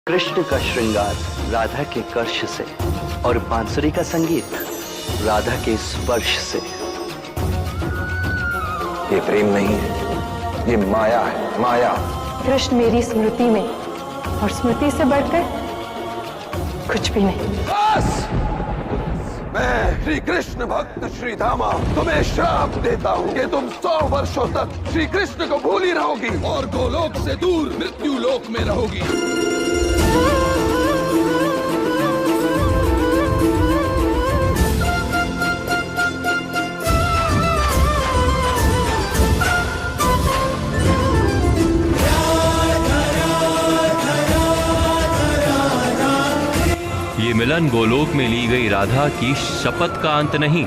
कृष्ण का श्रृंगार राधा के कर्ष से और बांसुरी का संगीत राधा के स्पर्श से। ये प्रेम नहीं है, ये माया है, माया। कृष्ण मेरी स्मृति में और स्मृति से बढ़कर कुछ भी नहीं। बस! मैं श्री कृष्ण भक्त श्री धामा तुम्हें श्राप देता हूँ कि तुम 100 वर्षों तक श्री कृष्ण को भूली रहोगी और गोलोक से दूर मृत्यु लोक में रहोगी। ये मिलन गोलोक में ली गई राधा की शपथ का अंत नहीं,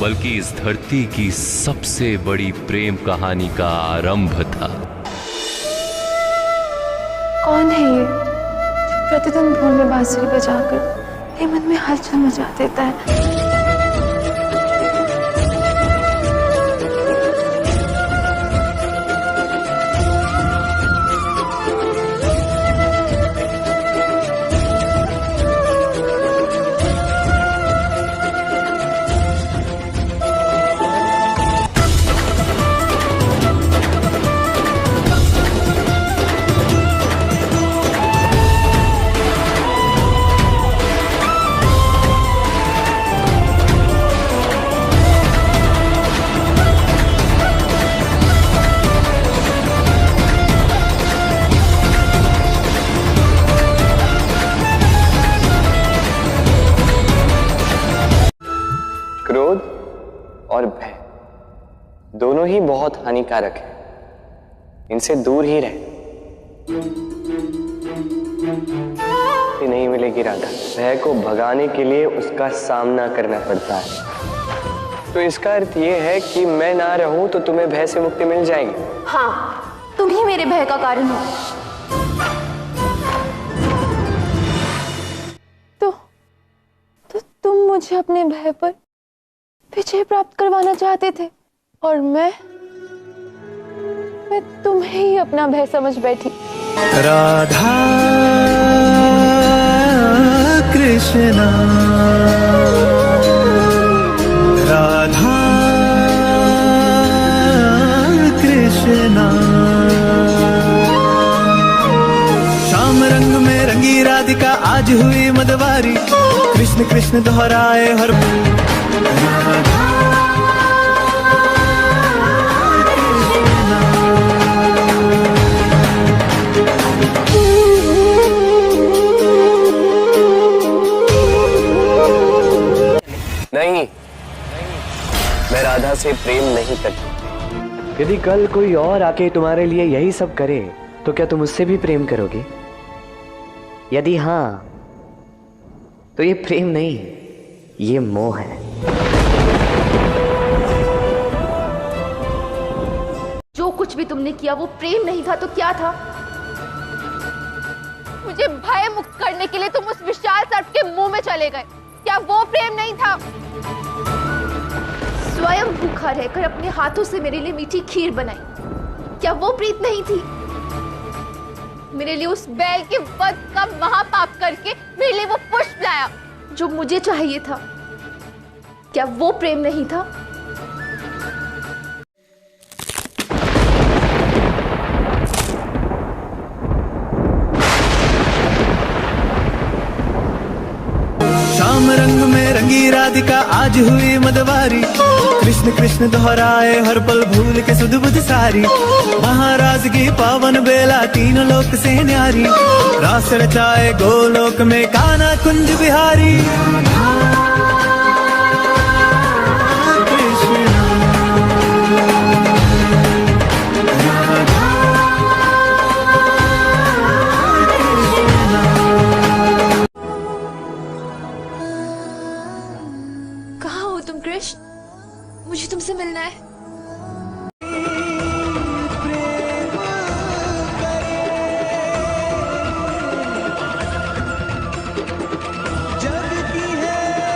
बल्कि इस धरती की सबसे बड़ी प्रेम कहानी का आरंभ था। कौन है ये जो प्रतिदिन भोर में बांसुरी बजाकर मेरे मन में हलचल मचा देता है? क्रोध और भय दोनों ही बहुत हानिकारक है, इनसे दूर ही रहे। नहीं मिलेगी राधा, भय को भगाने के लिए उसका सामना करना पड़ता है। तो इसका अर्थ यह है कि मैं ना रहूं तो तुम्हें भय से मुक्ति मिल जाएगी। हाँ, तुम ही मेरे भय का कारण हो। तो तुम मुझे अपने भय पर विजय प्राप्त करवाना चाहते थे और मैं तुम्हें ही अपना भय समझ बैठी। राधा कृष्णा, राधा कृष्णा। शाम रंग में रंगी राधिका आज हुई मदवारी, कृष्ण कृष्ण दोहराए हर नहीं, मैं राधा से प्रेम नहीं करती। यदि कल कोई और आके तुम्हारे लिए यही सब करे तो क्या तुम उससे भी प्रेम करोगे? यदि हाँ, तो ये प्रेम नहीं, ये मोह है। जो कुछ भी तुमने किया वो प्रेम नहीं था तो क्या था? मुझे भय मुक्त करने के लिए तुम उस विशाल सर्प के मुंह में चले गए, क्या वो प्रेम नहीं था? स्वयं भूखा रहकर अपने हाथों से मेरे लिए मीठी खीर बनाई, क्या वो प्रीत नहीं थी? मेरे लिए उस बैल के वध का महापाप करके मेरे लिए वो पुष्प लाया जो मुझे चाहिए था, क्या वो प्रेम नहीं था? शाम रंग में रंगी राधिका आज हुई मदवारी, कृष्ण कृष्ण दोहराए हर पल भूल के सुध बुध सारी। महाराज की पावन बेला तीन लोक से न्यारी, रास रचाए गोलोक में कान्हा कुंज बिहारी। कहाँ हो तुम कृष्ण? मुझे तुमसे मिलना है। जग की है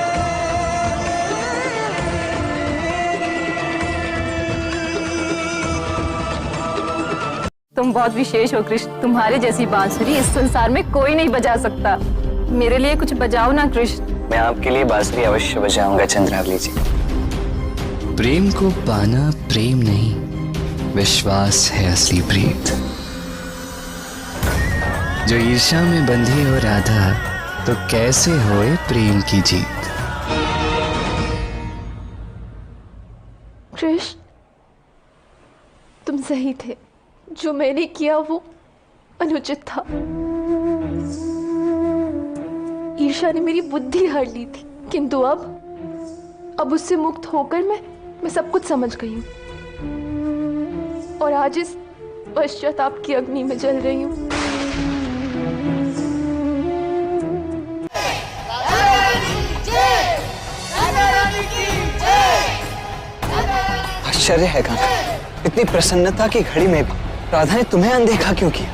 तुम बहुत विशेष हो कृष्ण। तुम्हारे जैसी बांसुरी इस संसार में कोई नहीं बजा सकता। मेरे लिए कुछ बजाओ ना कृष्ण। मैं आपके लिए बांसुरी अवश्य बजाऊंगा चंद्रावली जी। प्रेम को पाना प्रेम नहीं, विश्वास है असली प्रीत। जो ईर्ष्या में बंधी हो राधा, तो कैसे होए प्रेम की जीत। कृष्ण, तुम सही थे। जो मैंने किया वो अनुचित था। ईर्ष्या ने मेरी बुद्धि हर ली थी, किंतु अब उससे मुक्त होकर मैं सब कुछ समझ गई हूँ और आज इस पश्चाताप की अग्नि में जल रही हूँ। आश्चर्य है काका, इतनी प्रसन्नता की घड़ी में राधा ने तुम्हें अनदेखा क्यों किया?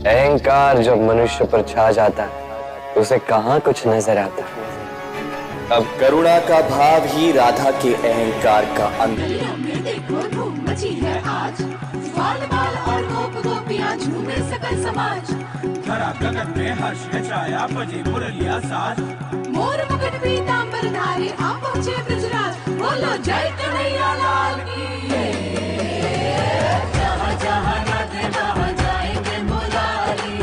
अहंकार जब मनुष्य पर छा जाता है उसे कहाँ कुछ नजर आता है। अब करुणा का भाव ही राधा के अहंकार का अंत। मोर मुकुट पीतांबर धारी, आप पहुंचे ब्रजराज, बोलो जय कन्हैया लाल की। जहाँ जहाँ राधे वहाँ जाएंगे मुरारी।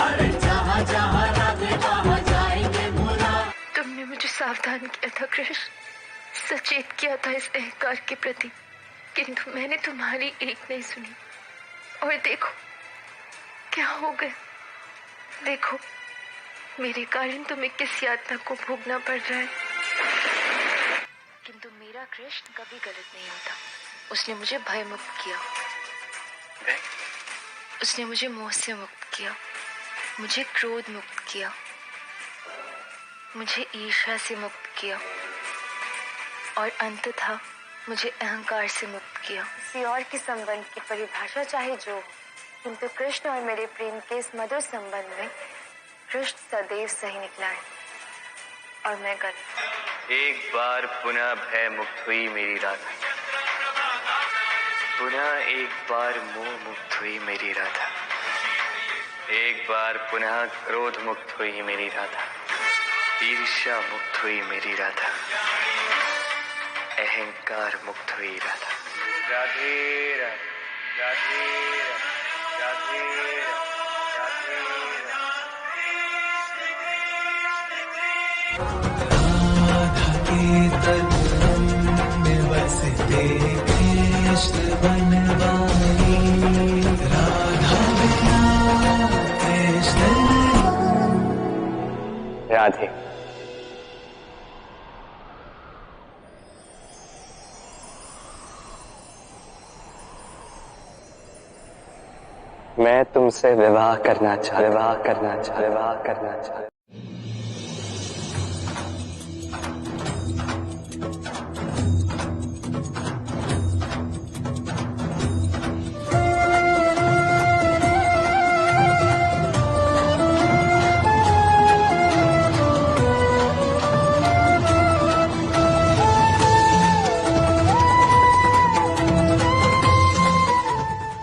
अरे जहाँ जहाँ राधे वहाँ जाएंगे मुरारी। तुमने मुझे सावधान किया था कृष्ण, सचेत किया था इस अहंकार के प्रति, किंतु मैंने तुम्हारी एक नहीं सुनी। और देखो क्या हो गया। देखो मेरे कारण तुम्हें किस यातना को भोगना पड़ रहा है। किंतु मेरा कृष्ण कभी गलत नहीं होता। उसने मुझे भय मुक्त किया, उसने मुझे मोह से मुक्त किया, मुझे क्रोध मुक्त किया, मुझे ईर्ष्या से मुक्त किया और अंततः मुझे अहंकार से मुक्त किया। किसी और के संबंध की परिभाषा चाहे जो हो, किंतु कृष्ण और मेरे प्रेम के इस मधुर संबंध में कृष्ण सदैव सही निकला है और मैं गलत। एक बार पुनः भय मुक्त हुई मेरी राधा, पुनः एक बार मोह मुक्त हुई मेरी राधा, एक बार पुनः क्रोध मुक्त हुई मेरी राधा, ईर्ष्या मुक्त हुई मेरी राधा, अहंकार मुक्त हुई राधा। राधे राधे राधे राधे राधा के तन में बसते कृष्ण बनवारी। राधा बिना कृष्ण राधे, मैं तुमसे विवाह करना चाह।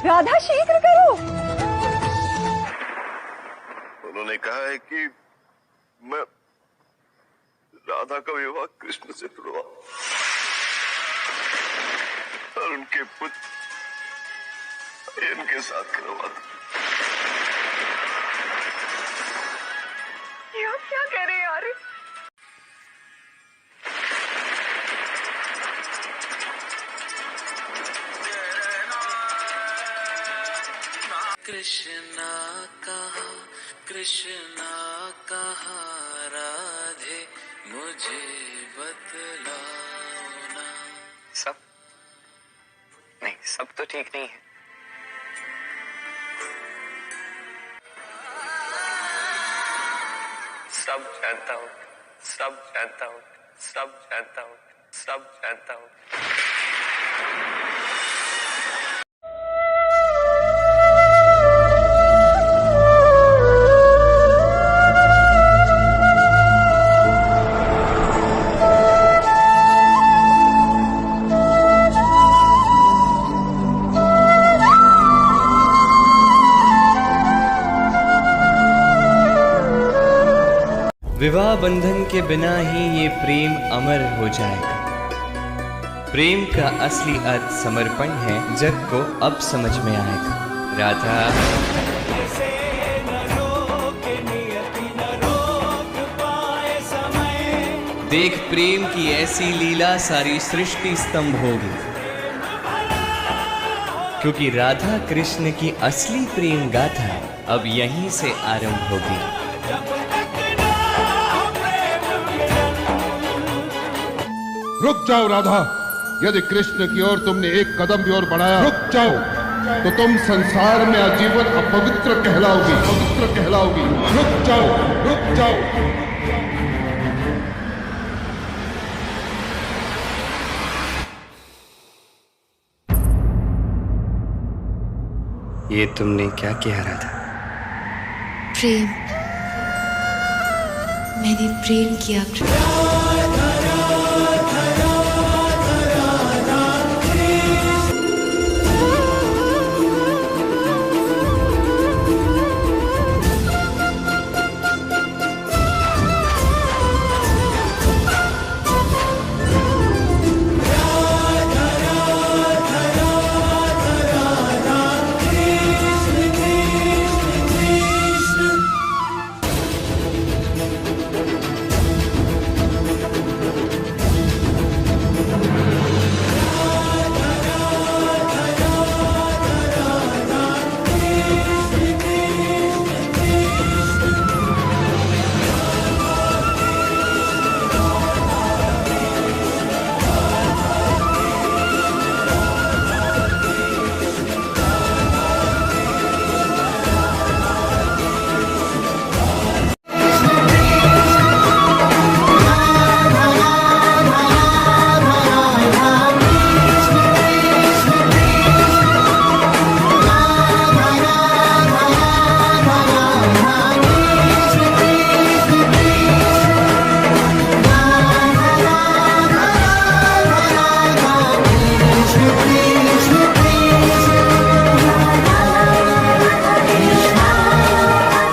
राधा शीघ्र करो। उन्होंने कहा है कि मैं राधा का विवाह कृष्ण से करवा और उनके पुत्र इनके साथ करवा दूं। क्या करे यार। कृष्णा कहा राधे मुझे बतलाओ ना। सब नहीं, सब तो ठीक नहीं है। सब जानता हूँ, सब जानता हूँ, सब जानता हूँ, सब जानता हूँ। विवाह बंधन के बिना ही ये प्रेम अमर हो जाएगा। प्रेम का असली अर्थ समर्पण है, जग को अब समझ में आएगा। राधा देख, प्रेम की ऐसी लीला सारी सृष्टि स्तंभ होगी, क्योंकि राधा कृष्ण की असली प्रेम गाथा अब यहीं से आरंभ होगी। रुक जाओ राधा, यदि कृष्ण की ओर तुमने एक कदम भी और बढ़ाया, रुक जाओ, तो तुम संसार में आजीवन अपवित्र कहलाओगी, पवित्र कहलाओगी। रुक जाओ, रुक जाओ। ये तुमने क्या किया राधा? प्रेम, मैंने प्रेम किया कृष्ण।